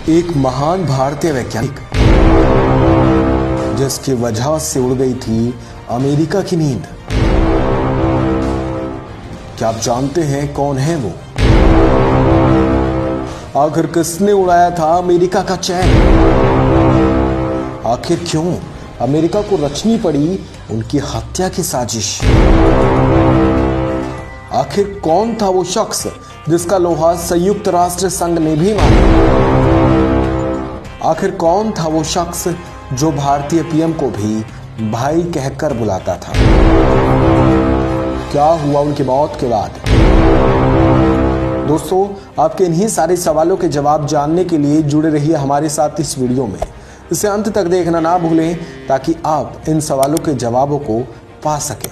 एक महान भारतीय वैज्ञानिक जिसकी वजह से उड़ गई थी अमेरिका की नींद। क्या आप जानते हैं कौन है वो? आखिर किसने उड़ाया था अमेरिका का चैन? आखिर क्यों अमेरिका को रचनी पड़ी उनकी हत्या की साजिश? आखिर कौन था वो शख्स जिसका लोहा संयुक्त राष्ट्र संघ ने भी माना? आखिर कौन था वो शख्स जो भारतीय पीएम को भी भाई कहकर बुलाता था? क्या हुआ उनकी मौत के बाद? दोस्तों, आपके इन्हीं सारे सवालों के जवाब जानने के लिए जुड़े रहिए हमारे साथ इस वीडियो में। इसे अंत तक देखना ना भूलें ताकि आप इन सवालों के जवाबों को पा सकें।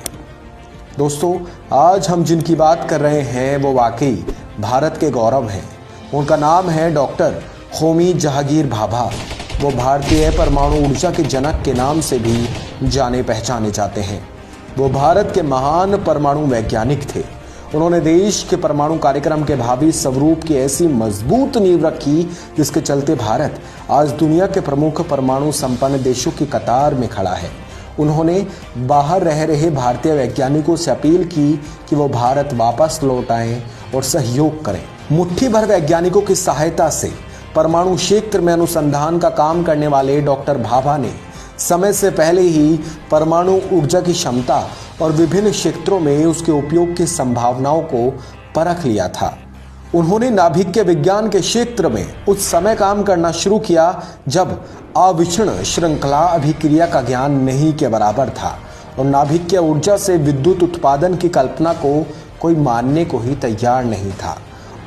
दोस्तों, आज हम जिनकी बात कर रहे हैं वो वाकई भारत के गौरव हैं। उनका नाम है डॉक्टर होमी जहांगीर भाभा। वो भारतीय परमाणु ऊर्जा के जनक के नाम से भी जाने पहचाने जाते हैं। वो भारत के महान परमाणु वैज्ञानिक थे। उन्होंने देश के परमाणु कार्यक्रम के भावी स्वरूप की ऐसी मजबूत नींव रखी जिसके चलते भारत आज दुनिया के प्रमुख परमाणु संपन्न देशों की कतार में खड़ा है। उन्होंने बाहर रह रहे भारतीय वैज्ञानिकों से अपील की कि वो भारत वापस लौट आएं और सहयोग करें। मुट्ठी भर वैज्ञानिकों की सहायता से परमाणु क्षेत्र में अनुसंधान का काम करने वाले डॉक्टर भाभा ने समय से पहले ही परमाणु ऊर्जा की क्षमता और विभिन्न क्षेत्रों में उसके उपयोग की संभावनाओं को परख लिया था। उन्होंने नाभिकीय विज्ञान के क्षेत्र में उस समय काम करना शुरू किया जब अविच्छिन्न श्रृंखला अभिक्रिया का ज्ञान नहीं के बराबर था और नाभिकीय ऊर्जा से विद्युत उत्पादन की कल्पना को कोई मानने को ही तैयार नहीं था।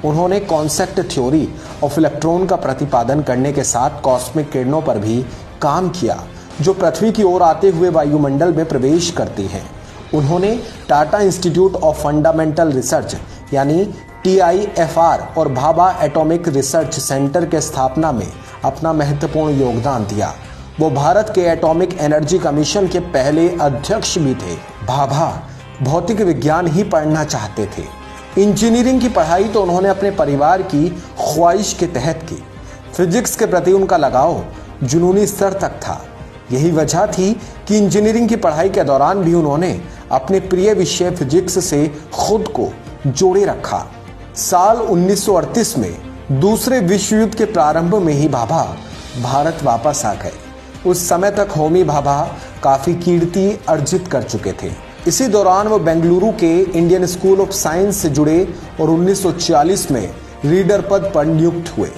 उन्होंने कॉन्सेप्ट थ्योरी ऑफ इलेक्ट्रॉन का प्रतिपादन करने के साथ कॉस्मिक किरणों पर भी काम किया जो पृथ्वी की ओर आते हुए वायुमंडल में प्रवेश करती हैं। उन्होंने Tata institute of fundamental research यानी TIFR और भाभा एटॉमिक रिसर्च सेंटर के स्थापना में अपना महत्वपूर्ण योगदान दिया। वो भारत के एटॉमिक एनर्जी कमीशन के पहले अध्यक्ष भी थे। भाभा भौतिक विज्ञान ही पढ़ना चाहते थे। इंजीनियरिंग की पढ़ाई तो उन्होंने अपने परिवार की ख्वाहिश के तहत की। फिजिक्स के प्रति उनका लगाव जुनूनी स्तर तक था। यही वजह थी कि इंजीनियरिंग की पढ़ाई के दौरान भी उन्होंने अपने प्रिय विषय फिजिक्स से खुद को जोड़े रखा। साल 1938 में दूसरे विश्व युद्ध के प्रारंभ में ही भाभा भारत वापस आ गए। उस समय तक होमी भाभा काफी कीर्ति अर्जित कर चुके थे। इसी दौरान वो बेंगलुरु के इंडियन स्कूल ऑफ साइंस से जुड़े और 1940 में रीडर पद पर नियुक्त हुए।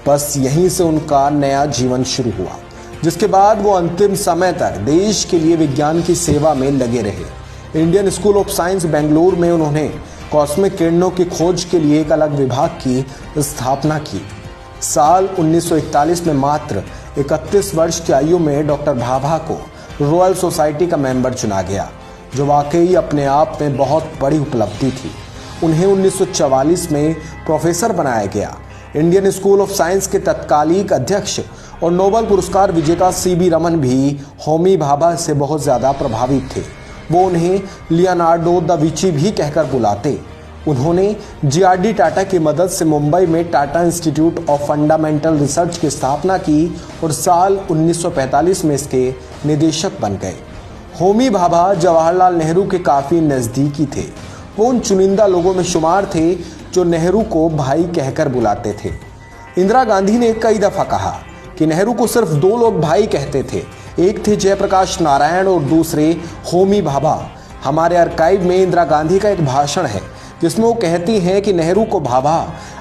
बस यहीं से उनका नया जीवन शुरू हुआ, जिसके बाद वो अंतिम समय तक देश के लिए विज्ञान की सेवा में लगे रहे। Indian school of science Bengaluru में उन्होंने कॉस्मिक किरणों की खोज के लिए एक अलग विभाग की स्थापना की। साल 1941 में मात्र 31 वर्ष की आयु में डॉक्टर भाभा को रॉयल सोसाइटी का मेंबर चुना गया, जो वाकई अपने आप में बहुत बड़ी उपलब्धि थी। उन्हें 1944 में प्रोफेसर बनाया गया। इंडियन स्कूल ऑफ साइंस के तत्कालीन अध्यक्ष और नोबेल पुरस्कार विजेता CB रमन भी होमी भाभा से बहुत ज़्यादा प्रभावित थे। वो उन्हें लियोनार्डो दा विंची भी कहकर बुलाते। उन्होंने GRD टाटा की मदद से मुंबई में Tata institute of fundamental research की स्थापना की और साल 1945 में इसके निदेशक बन गए। होमी भाभा जवाहरलाल नेहरू के काफ़ी नज़दीकी थे। वो उन चुनिंदा लोगों में शुमार थे जो नेहरू को भाई कहकर बुलाते थे। इंदिरा गांधी ने कई दफ़ा कहा कि नेहरू को सिर्फ 2 लोग भाई कहते थे, एक थे जयप्रकाश नारायण और दूसरे होमी भाभा। हमारे आर्काइव में इंदिरा गांधी का एक भाषण है जिसमें वो कहती हैं कि नेहरू को भाभा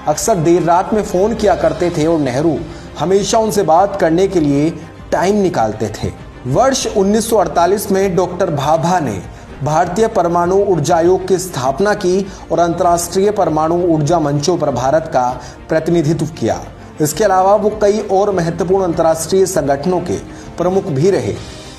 अक्सर देर रात में फ़ोन किया करते थे और नेहरू हमेशा उनसे बात करने के लिए टाइम निकालते थे। वर्ष 1948 में डॉक्टर भाभा ने भारतीय परमाणु ऊर्जा आयोग की स्थापना की और अंतर्राष्ट्रीय परमाणु ऊर्जा मंचों पर भारत का प्रतिनिधित्व किया। इसके अलावा वो कई और महत्वपूर्ण अंतर्राष्ट्रीय संगठनों के प्रमुख भी रहे।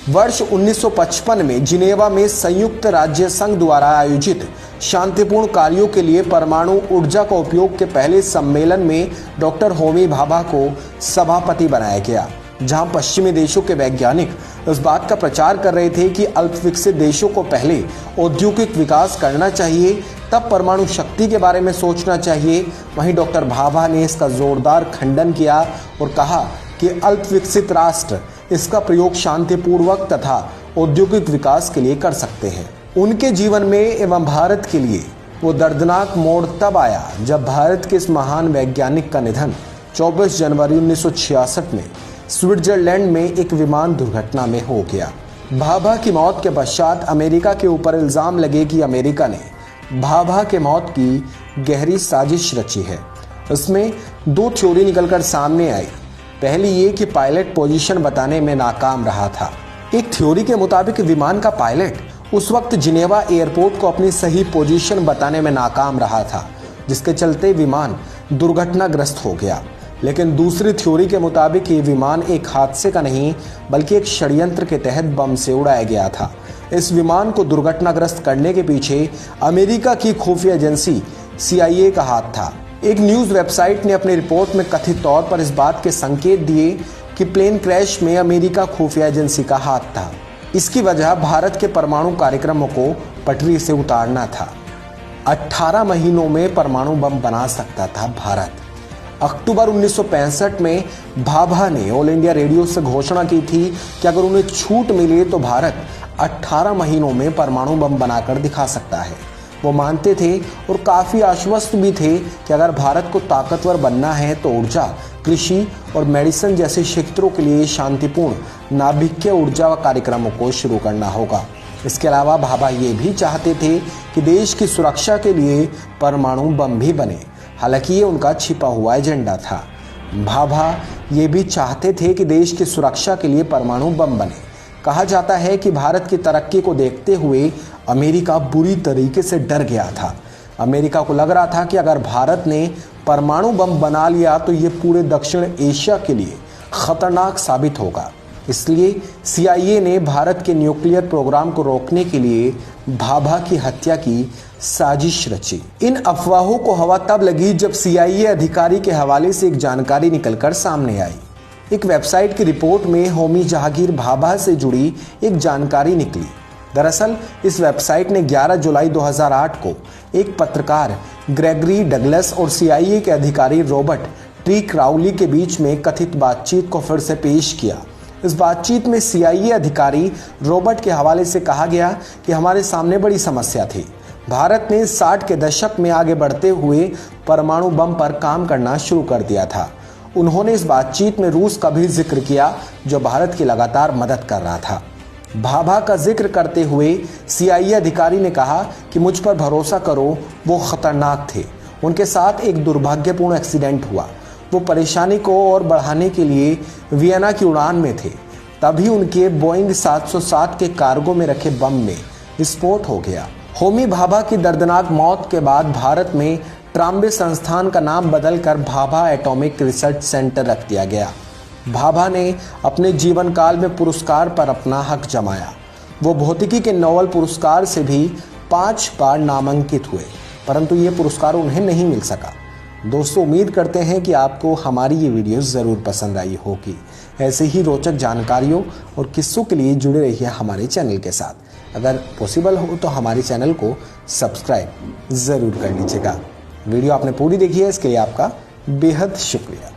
वर्ष 1955 में जिनेवा में संयुक्त राज्य संघ द्वारा आयोजित शांतिपूर्ण कार्यों के लिए परमाणु ऊर्जा का उपयोग के पहले सम्मेलन में डॉक्टर होमी भाभा को सभापति बनाया गया, जहां पश्चिमी देशों के वैज्ञानिक इस बात का प्रचार कर रहे थे कि अल्प विकसित देशों को पहले औद्योगिक विकास करना चाहिए, तब परमाणु शक्ति के बारे में सोचना चाहिए। वहीं डॉक्टर भाभा ने इसका जोरदार खंडन किया और कहा कि अल्प विकसित राष्ट्र इसका प्रयोग शांतिपूर्वक तथा औद्योगिक विकास के लिए कर सकते हैं। उनके जीवन में एवं भारत के लिए वो दर्दनाक मोड़ तब आया जब भारत के इस महान वैज्ञानिक का निधन 24 जनवरी 1966 में स्विट्जरलैंड में एक विमान दुर्घटना में हो गया। भाभा की मौत के पश्चात अमेरिका के ऊपर इल्जाम लगे कि अमेरिका ने भाभा के मौत की गहरी साजिश रची है। इसमें दो थ्योरी निकलकर सामने आई। पहली ये कि पायलट पोजीशन बताने में नाकाम रहा था। एक थ्योरी के मुताबिक विमान का पायलट उस वक्त जिनेवा एयरपोर्ट को अपनी सही पोजीशन बताने में नाकाम रहा था, जिसके चलते विमान दुर्घटनाग्रस्त हो गया। लेकिन दूसरी थ्योरी के मुताबिक ये विमान एक हादसे का नहीं बल्कि एक षड्यंत्र के तहत बम से उड़ाया गया था। इस विमान को दुर्घटनाग्रस्त करने के पीछे अमेरिका की खुफिया एजेंसी CIA का हाथ था। एक न्यूज़ वेबसाइट ने अपनी रिपोर्ट में कथित तौर पर इस बात के संकेत दिए कि प्लेन क्रैश में अमेरिका खुफिया एजेंसी का हाथ था। इसकी वजह भारत के परमाणु कार्यक्रमों को पटरी से उतारना था। 18 महीनों में परमाणु बम बना सकता था भारत। अक्टूबर 1965 में भाभा ने ऑल इंडिया रेडियो से घोषणा की थी कि अगर उन्हें छूट मिले तो भारत 18 महीनों में परमाणु बम बनाकर दिखा सकता है। वो मानते थे और काफ़ी आश्वस्त भी थे कि अगर भारत को ताकतवर बनना है तो ऊर्जा, कृषि और मेडिसिन जैसे क्षेत्रों के लिए शांतिपूर्ण नाभिकीय ऊर्जा कार्यक्रमों को शुरू करना होगा। इसके अलावा भाभा ये भी चाहते थे कि देश की सुरक्षा के लिए परमाणु बम भी बने। हालांकि ये उनका छिपा हुआ एजेंडा था। भाभा ये भी चाहते थे कि देश की सुरक्षा के लिए परमाणु बम बने। कहा जाता है कि भारत की तरक्की को देखते हुए अमेरिका बुरी तरीके से डर गया था। अमेरिका को लग रहा था कि अगर भारत ने परमाणु बम बना लिया तो ये पूरे दक्षिण एशिया के लिए खतरनाक साबित होगा। इसलिए CIA ने भारत के न्यूक्लियर प्रोग्राम को रोकने के लिए भाभा की हत्या की साजिश रची। इन अफवाहों को हवा तब लगी जब CIA अधिकारी के हवाले से एक जानकारी निकलकर सामने आई। एक वेबसाइट की रिपोर्ट में होमी जहांगीर भाभा से जुड़ी एक जानकारी निकली। दरअसल इस वेबसाइट ने 11 जुलाई 2008 को एक पत्रकार ग्रेगरी डगलस और CIA के अधिकारी रॉबर्ट T. क्राउली के बीच में कथित बातचीत को फिर से पेश किया। इस बातचीत में CIA अधिकारी रॉबर्ट के हवाले से कहा गया कि हमारे सामने बड़ी समस्या थी। भारत ने 60 के दशक में आगे बढ़ते हुए परमाणु बम पर काम करना शुरू कर दिया था। उन्होंने इस बातचीत में रूस का भी जिक्र किया जो भारत की लगातार मदद कर रहा था। भाभा का जिक्र करते हुए CIA अधिकारी ने कहा कि मुझ पर भरोसा करो, वो खतरनाक थे। उनके साथ एक दुर्भाग्यपूर्ण एक्सीडेंट हुआ। वो परेशानी को और बढ़ाने के लिए वियना की उड़ान में थे। तभी उनके बोइंग 707 के कार्गो में रखे बम में विस्फोट हो गया। होमी भाभा की दर्दनाक मौत के बाद भारत में ट्राम्बे संस्थान का नाम बदलकर भाभा एटॉमिक रिसर्च सेंटर रख दिया गया। भाभा ने अपने जीवन काल में पुरस्कार पर अपना हक जमाया। वो भौतिकी के नोबेल पुरस्कार से भी 5 बार नामांकित हुए, परंतु ये पुरस्कार उन्हें नहीं मिल सका। दोस्तों, उम्मीद करते हैं कि आपको हमारी ये वीडियो ज़रूर पसंद आई होगी। ऐसे ही रोचक जानकारियों और किस्सों के लिए जुड़े रहिए हमारे चैनल के साथ। अगर पॉसिबल हो तो हमारे चैनल को सब्सक्राइब ज़रूर कर लीजिएगा। वीडियो आपने पूरी देखी है, इसके लिए आपका बेहद शुक्रिया।